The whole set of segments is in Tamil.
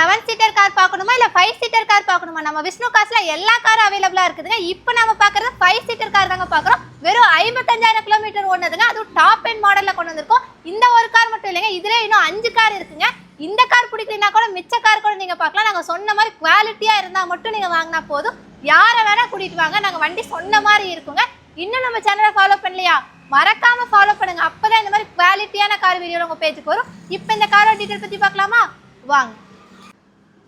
7 சீட்டர் கார் பார்க்கணுமா இல்ல 5 சீட்டர் கார் பார்க்கணுமா? நம்ம விஷ்ணு கார்ஸ்ல எல்லா காரும் அவைலபிளா இருக்குதுங்க. இப்போ நம்ம பார்க்கறது 5 சீட்டர் கார் தாங்க பார்க்குறோம். வெறும் 55,000 கிலோமீட்டர் ஓடுனதுங்க. அதுவும் டாப் எண்ட் மாடல்ல கொண்டு வந்திருக்கோம். இந்த ஒரு கார் மட்டும் இல்லைங்க, இதுல இன்னும் 5 கார் இருக்குங்க. இந்த கார் பிடிக்கலனா கூட மிச்ச கார் கூட நீங்க பார்க்கலாம். நாங்க சொன்ன மாதிரி குவாலிட்டியா இருந்தா மட்டும் நீங்க வாங்கினா போதும். யாரை வேணா கூட்டிட்டு வாங்க, நாங்க வண்டி சொன்ன மாதிரி இருக்குங்க. இன்னும் நம்ம சேனலை ஃபாலோ பண்ணலையா? மறக்காம ஃபாலோ பண்ணுங்க. அப்பதான் இந்த மாதிரி குவாலிட்டியான கார் வீடியோ உங்க பேஜுக்கு வரும். இப்போ இந்த காரோட டீடைல் பத்தி பார்க்கலாமா? வாங்க.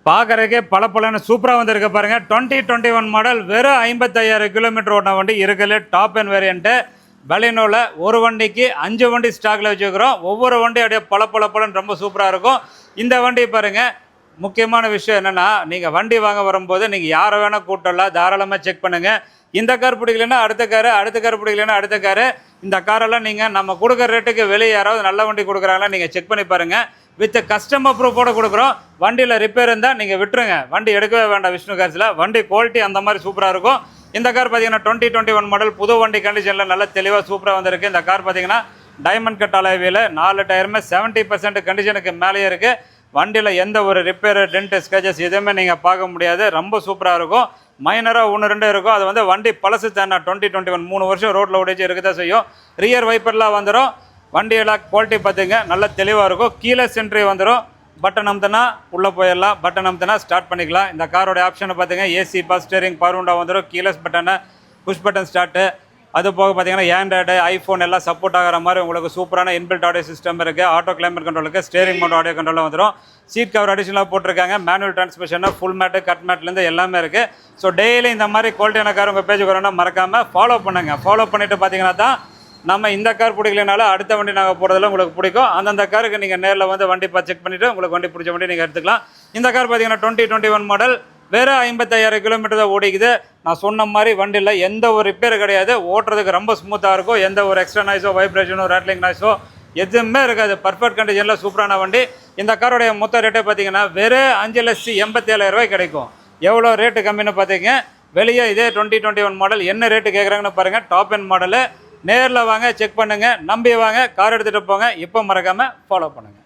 பார்க்குறதுக்கே பல சூப்பராக வந்திருக்க பாருங்கள். 2021 மாடல், வெறும் 55,000 கிலோமீட்டர் ஓடின வண்டி இருக்குல்ல. டாப் அண்ட் வேரியண்ட்டு பலினோவில் ஒரு வண்டிக்கு 5 வண்டி ஸ்டாக்கில் வச்சுக்கிறோம். ஒவ்வொரு வண்டி அப்படியே பலன்னு ரொம்ப சூப்பராக இருக்கும். இந்த வண்டி பாருங்கள், முக்கியமான விஷயம் என்னென்னா, நீங்கள் வண்டி வாங்க வரும்போது நீங்கள் யாரை வேணால் கூட்டலாம், தாராளமாக செக் பண்ணுங்கள். இந்த கார் பிடிக்கலன்னா அடுத்த கார் பிடிக்கலன்னா அடுத்த காரு. இந்த காரெல்லாம் நீங்கள் நம்ம கொடுக்குற ரேட்டுக்கு வெளியே யாராவது நல்ல வண்டி கொடுக்குறாங்களா நீங்கள் செக் பண்ணி பாருங்கள். வித் கஸ்டமர் ப்ரூஃபோட கொடுக்குறோம். வண்டியில் ரிப்பேர் இருந்தால் நீங்கள் விட்டுருங்க, வண்டி எடுக்கவே வேண்டாம். விஷ்ணு கார்ஸில் வண்டி குவாலிட்டி அந்த மாதிரி சூப்பராக இருக்கும். இந்த கார் பார்த்தீங்கன்னா 2021 மாடல், புது வண்டி கண்டிஷனில் நல்லா தெளிவாக சூப்பராக வந்திருக்கு. இந்த கார் பார்த்தீங்கன்னா டைமண்ட் கட் அலாய்வில் 4 டயருமே 70% கண்டிஷனுக்கு மேலேயே இருக்குது. வண்டியில் எந்த ஒரு ரிப்பேர், டென்ட், ஸ்கேச்சஸ் எதுவுமே நீங்கள் பார்க்க முடியாது. ரொம்ப சூப்பராக இருக்கும். மைனராக 1-2 இருக்கும். அது வந்து வண்டி பழசு தானே, 2021 3 வருஷம் ரோட்டில் ஓடிச்சு இருக்க தான் செய்யும். ரியர் வைப்பர்லாம் வந்துடும். வண்டியெல்லாம் குவாலிட்டி பார்த்துங்க, நல்லா தெளிவாக இருக்கும். கீழே சென்ட்ரி வந்துடும். பட்டன் அமுத்தினா உள்ளே போயிடலாம், பட்டன் அமுத்தினா ஸ்டார்ட் பண்ணிக்கலாம். இந்த காரோட ஆப்ஷனை பார்த்துங்க, AC, power steering, power window வந்துடும். Keyless button, push button start. அது போக பார்த்தீங்கன்னா ஆண்ட்ராய்டு, ஐஃபோன் எல்லாம் சப்போர்ட் ஆகிற மாதிரி உங்களுக்கு சூப்பரான இன்பில்ட் ஆடியோ சிஸ்டம் இருக்குது. ஆட்டோ கிளைமேட் கண்ட்ரோலுக்கு, ஸ்டேரிங் மோட் ஆடியோ கண்ட்ரோலாக வந்துடும். சீட் கவர் அடிஷனலாக போட்டிருக்காங்க. Manual transmission, full mat, cut மேட்லேருந்து எல்லாமே இருக்குது. ஸோ டெய்லி இந்த மாதிரி குவாலிட்டியான கார் உங்கள் பேஜுக்கு வரணும்னா மறக்காமல் ஃபாலோ பண்ணுங்கள். ஃபாலோ பண்ணிவிட்டு பார்த்தீங்கன்னா தான் நம்ம இந்த கார் பிடிக்கலனாலும் அடுத்த வண்டி நாங்கள் போடுறதுல உங்களுக்கு பிடிக்கும். அந்தந்த காருக்கு நீங்கள் நேரில் வந்து வண்டி செக் பண்ணிவிட்டு உங்களுக்கு வண்டி பிடிச்ச வண்டி நீங்கள் எடுத்துக்கலாம். இந்த கார் பார்த்தீங்கன்னா 2021 மாடல், வேறு 55,000 கிலோமீட்டர் தான் ஓடிக்குது. நான் சொன்ன மாதிரி வண்டியில் எந்த ஒரு ரிப்பேர் கிடையாது. ஓட்டுறதுக்கு ரொம்ப ஸ்மூத்தாக இருக்கும். எந்த ஒரு எக்ஸ்ட்ரா நாய்ஸோ, வைப்ரேஷனோ, ரேட்லிங் நாய்ஸோ எதுவுமே இருக்காது. பர்ஃபெக்ட் கண்டிஷனில் சூப்பரான வண்டி. இந்த காரோடைய மொத்த ரேட்டே பார்த்தீங்கன்னா வெறும் 5,87,000 கிடைக்கும். எவ்வளோ ரேட்டு கம்மின்னு பார்த்தீங்க. வெளியே இதே 2021 மாடல் என்ன ரேட்டு கேட்குறாங்கன்னு பாருங்கள். Top end model. நேரில் வாங்க, செக் பண்ணுங்கள், நம்பி வாங்க, கார் எடுத்துகிட்டு போங்க. இப்போ மறக்காமல் ஃபாலோ பண்ணுங்கள்.